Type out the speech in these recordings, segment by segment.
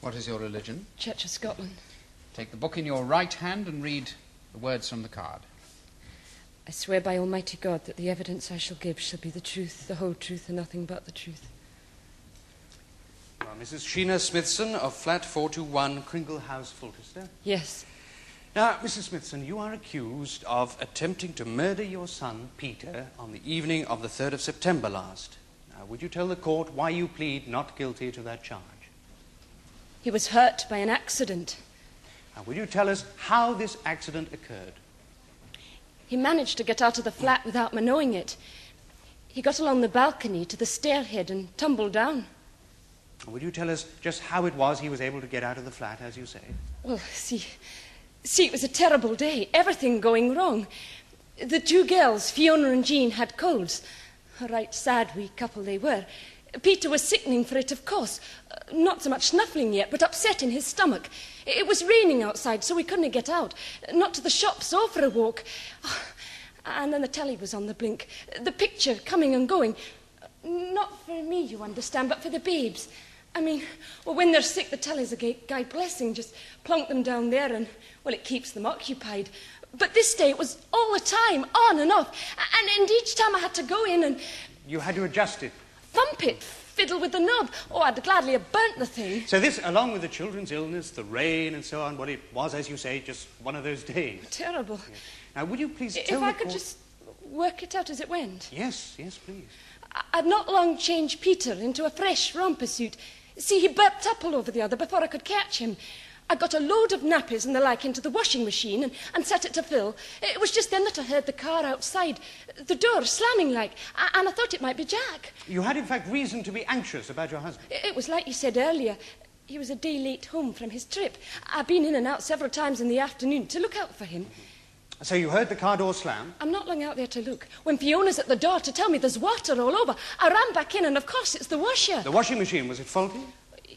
What is your religion? Church of Scotland. Take the book in your right hand and read the words from the card. I swear by Almighty God that the evidence I shall give shall be the truth, the whole truth, and nothing but the truth. Mrs. Sheena Smithson of flat 421 Kringle House, Fulchester. Yes. Now, Mrs. Smithson, you are accused of attempting to murder your son, Peter, on the evening of the 3rd of September last. Now, would you tell the court why you plead not guilty to that charge? He was hurt by an accident. Now, would you tell us how this accident occurred? He managed to get out of the flat without my knowing it. He got along the balcony to the stairhead and tumbled down. Would you tell us just how it was he was able to get out of the flat, as you say? Well, see, it was a terrible day, everything going wrong. The two girls, Fiona and Jean, had colds. A right sad wee couple they were. Peter was sickening for it, of course. Not so much snuffling yet, but upset in his stomach. It was raining outside, so we couldn't get out. Not to the shops or for a walk. And then the telly was on the blink. The picture coming and going. Not for me, you understand, but for the babes. I mean, well, when they're sick, the telly's a guide blessing. Just plonk them down there and, well, it keeps them occupied. But this day it was all the time, on and off. And each time I had to go in and... You had to adjust it? Thump it, fiddle with the knob. Oh, I'd gladly have burnt the thing. So this, along with the children's illness, the rain and so on, well, it was, as you say, just one of those days. Terrible. Yes. Now, would you please tell If the I could court... just work it out as it went. Yes, please. I'd not long changed Peter into a fresh romper suit. See, he burped up all over the other before I could catch him. I got a load of nappies and the like into the washing machine and set it to fill. It was just then that I heard the car outside, the door slamming like, and I thought it might be Jack. You had, in fact, reason to be anxious about your husband. It was like you said earlier. He was a day late home from his trip. I've been in and out several times in the afternoon to look out for him. So you heard the car door slam? I'm not long out there to look. When Fiona's at the door to tell me there's water all over, I ran back in and, of course, it's the washer. The washing machine, was it faulty?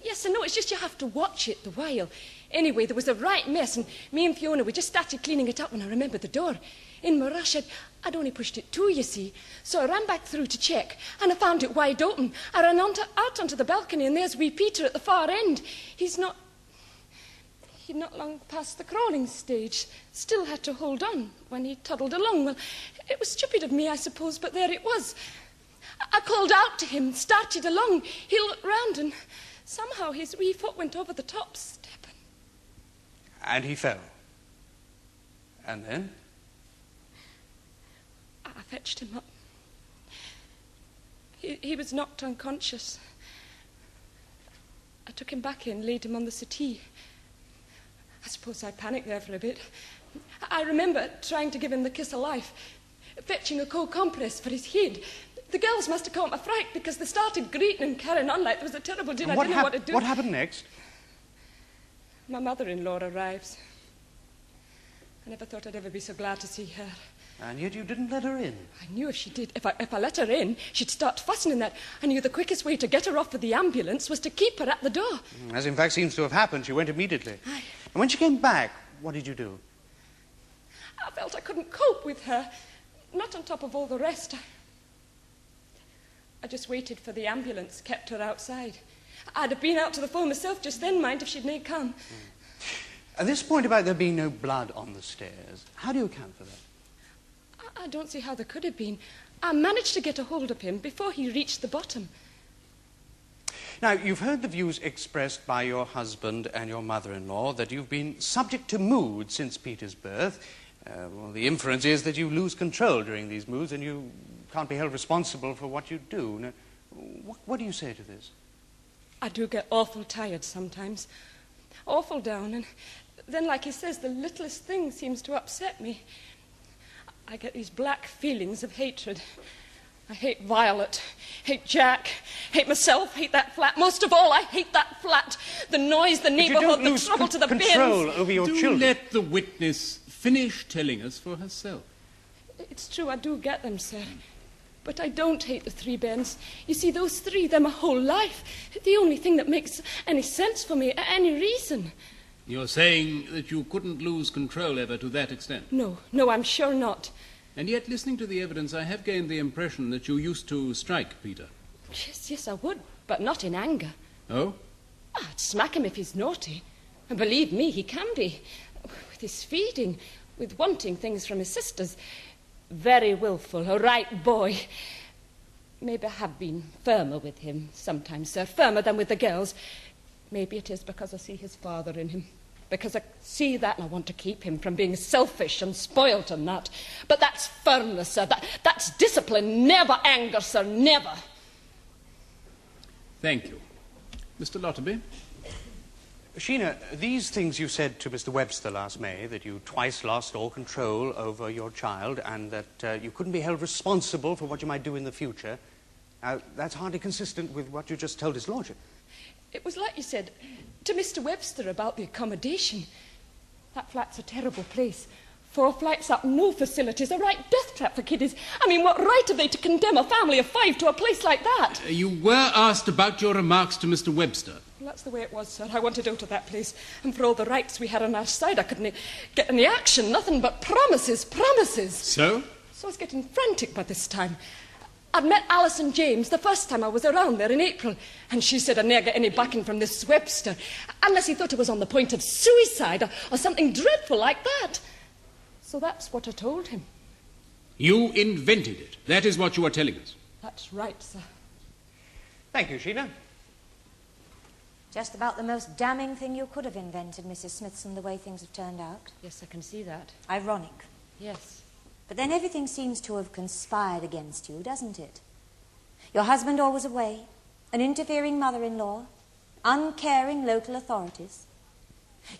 Yes and no, it's just you have to watch it the while. Anyway, there was a right mess, and me and Fiona, we just started cleaning it up when I remembered the door. In my rush, I'd only pushed it too, you see. So I ran back through to check, and I found it wide open. I ran out onto the balcony, and there's wee Peter at the far end. He'd not long past the crawling stage. Still had to hold on when he toddled along. Well, it was stupid of me, I suppose, but there it was. I called out to him, started along. He looked round, and somehow his wee foot went over the top step. And he fell. And then? I fetched him up. He was knocked unconscious. I took him back in, laid him on the settee. I suppose I panicked there for a bit. I remember trying to give him the kiss of life, fetching a cold compress for his head. The girls must have caught my fright because they started greeting and carrying on like there was a terrible din. I didn't know what to do. What happened next? My mother-in-law arrives. I never thought I'd ever be so glad to see her. And yet you didn't let her in. I knew if she did, if I let her in, she'd start fussing and that. I knew the quickest way to get her off with the ambulance was to keep her at the door. As in fact seems to have happened, she went immediately. Aye. And when she came back, what did you do? I felt I couldn't cope with her. Not on top of all the rest. I just waited for the ambulance, kept her outside. I'd have been out to the phone myself just then, mind, if she'd made come. At this point about there being no blood on the stairs, how do you account for that? I don't see how there could have been. I managed to get a hold of him before he reached the bottom. Now, you've heard the views expressed by your husband and your mother-in-law that you've been subject to mood since Peter's birth. Well, the inference is that you lose control during these moods and you can't be held responsible for what you do. Now, what do you say to this? I do get awful tired sometimes. Awful down. And then, like he says, the littlest thing seems to upset me. I get these black feelings of hatred. I hate Violet, hate Jack, hate myself, hate that flat. Most of all, I hate that flat. The noise, the neighbourhood, the trouble to the bins. Control over your children. Let the witness finish telling us for herself. It's true, I do get them, sir. But I don't hate the three Bens. You see, those three, they're my whole life. The only thing that makes any sense for me, any reason. You're saying that you couldn't lose control ever to that extent? No, I'm sure not. And yet, listening to the evidence, I have gained the impression that you used to strike Peter. Yes, I would, but not in anger. Oh? I'd smack him if he's naughty. And believe me, he can be. With his feeding, with wanting things from his sisters. Very willful, a right boy. Maybe I have been firmer with him sometimes, sir, firmer than with the girls. Maybe it is because I see his father in him. Because I see that and I want to keep him from being selfish and spoilt and that. But that's firmness, sir. That's discipline. Never anger, sir, never. Thank you. Mr. Lotterby? Sheena, these things you said to Mr. Webster last May, that you twice lost all control over your child and that you couldn't be held responsible for what you might do in the future, that's hardly consistent with what you just told his lordship. It was like you said to Mr. Webster about the accommodation. That flat's a terrible place. 4 flights up, no facilities, a right death trap for kiddies. I mean, what right have they to condemn a family of 5 to a place like that? You were asked about your remarks to Mr. Webster. Well, that's the way it was, sir. I wanted out of that place. And for all the rights we had on our side, I couldn't get any action. Nothing but promises, promises. So? So I was getting frantic by this time. I'd met Alison James the first time I was around there in April, and she said I'd never get any backing from this Webster, unless he thought I was on the point of suicide or something dreadful like that. So that's what I told him. You invented it. That is what you are telling us. That's right, sir. Thank you, Sheena. Just about the most damning thing you could have invented, Mrs. Smithson, the way things have turned out. Yes, I can see that. Ironic. Yes. But then everything seems to have conspired against you, doesn't it? Your husband always away, an interfering mother-in-law, uncaring local authorities.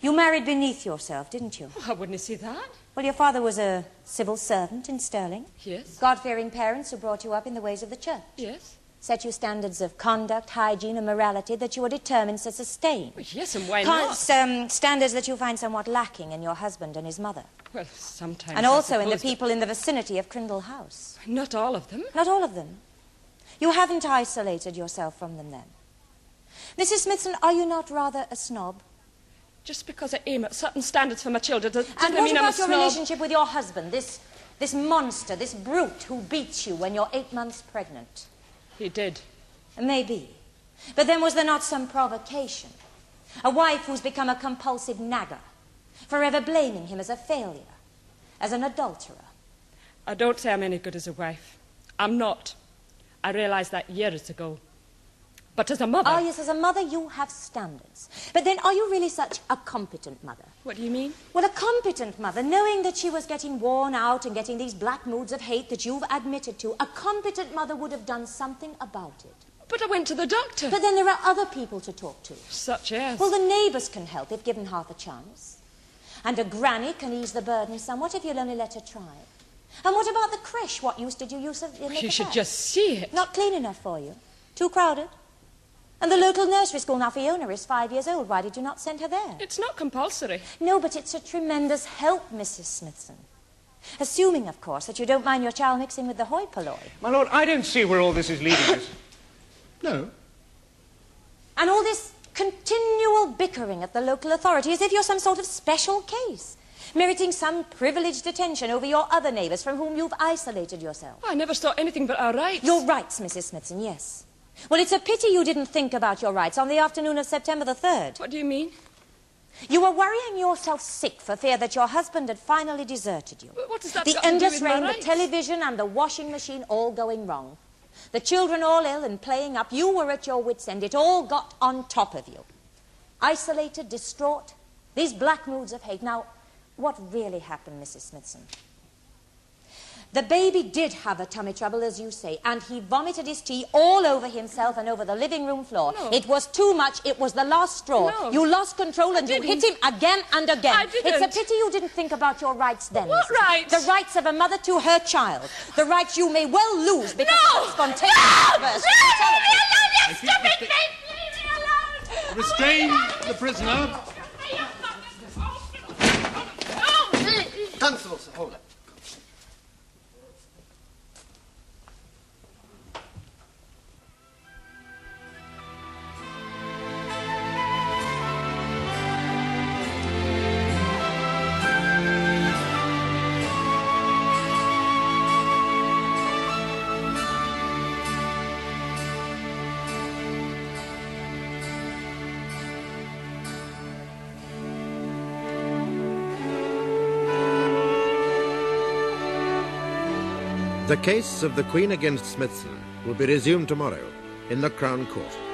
You married beneath yourself, didn't you? Oh, I wouldn't see that. Well, your father was a civil servant in Stirling. Yes. God-fearing parents who brought you up in the ways of the church. Yes. Set you standards of conduct, hygiene and morality that you were determined to sustain. Well, yes, and why not? Standards that you find somewhat lacking in your husband and his mother. Well, sometimes And also in the suppose people in the vicinity of Crindle House. that... Not all of them. Not all of them. You haven't isolated yourself from them then. Mrs. Smithson, are you not rather a snob? Just because I aim at certain standards for my children doesn't And mean what I'm a about your snob. relationship with your husband, this monster, this brute who beats you when you're 8 months pregnant? He did. Maybe. But then was there not some provocation? A wife who's become a compulsive nagger, forever blaming him as a failure, as an adulterer. I don't say I'm any good as a wife. I'm not. I realised that years ago. But as a mother... Ah, yes, as a mother you have standards. But then are you really such a competent mother? What do you mean? Well, a competent mother, knowing that she was getting worn out and getting these black moods of hate that you've admitted to, a competent mother would have done something about it. But I went to the doctor. But then there are other people to talk to. Such as? Well, the neighbours can help if given half a chance. And a granny can ease the burden somewhat if you'll only let her try. And what about the creche? What use did you use of in the You should cafe? just see it. Not clean enough for you? Too crowded? And the local nursery school, now Fiona is 5 years old. Why did you not send her there? It's not compulsory. No, but it's a tremendous help, Mrs. Smithson. Assuming, of course, that you don't mind your child mixing with the hoi polloi. My lord, I don't see where all this is leading us. No. And all this continual bickering at the local authority as if you're some sort of special case, meriting some privileged attention over your other neighbours from whom you've isolated yourself. I never saw anything but our rights. Your rights, Mrs. Smithson, yes. Well, it's a pity you didn't think about your rights on the afternoon of September the 3rd. What do you mean? You were worrying yourself sick for fear that your husband had finally deserted you. What does that The got to do endless with my rain, the rights? television and the washing machine all going wrong. The children all ill and playing up. You were at your wits' end. It all got on top of you. Isolated, distraught, these black moods of hate. Now, what really happened, Mrs. Smithson? The baby did have a tummy trouble, as you say, and he vomited his tea all over himself and over the living room floor. No. It was too much. It was the last straw. No. You lost control and you hit him again and again. I didn't. It's a pity you didn't think about your rights then. What Mrs. rights? The rights of a mother to her child. The rights you may well lose because No! of spontaneous burst of brutality. I think that restrain the prisoner. Constables, hold it. The case of the Queen against Smithson will be resumed tomorrow in the Crown Court.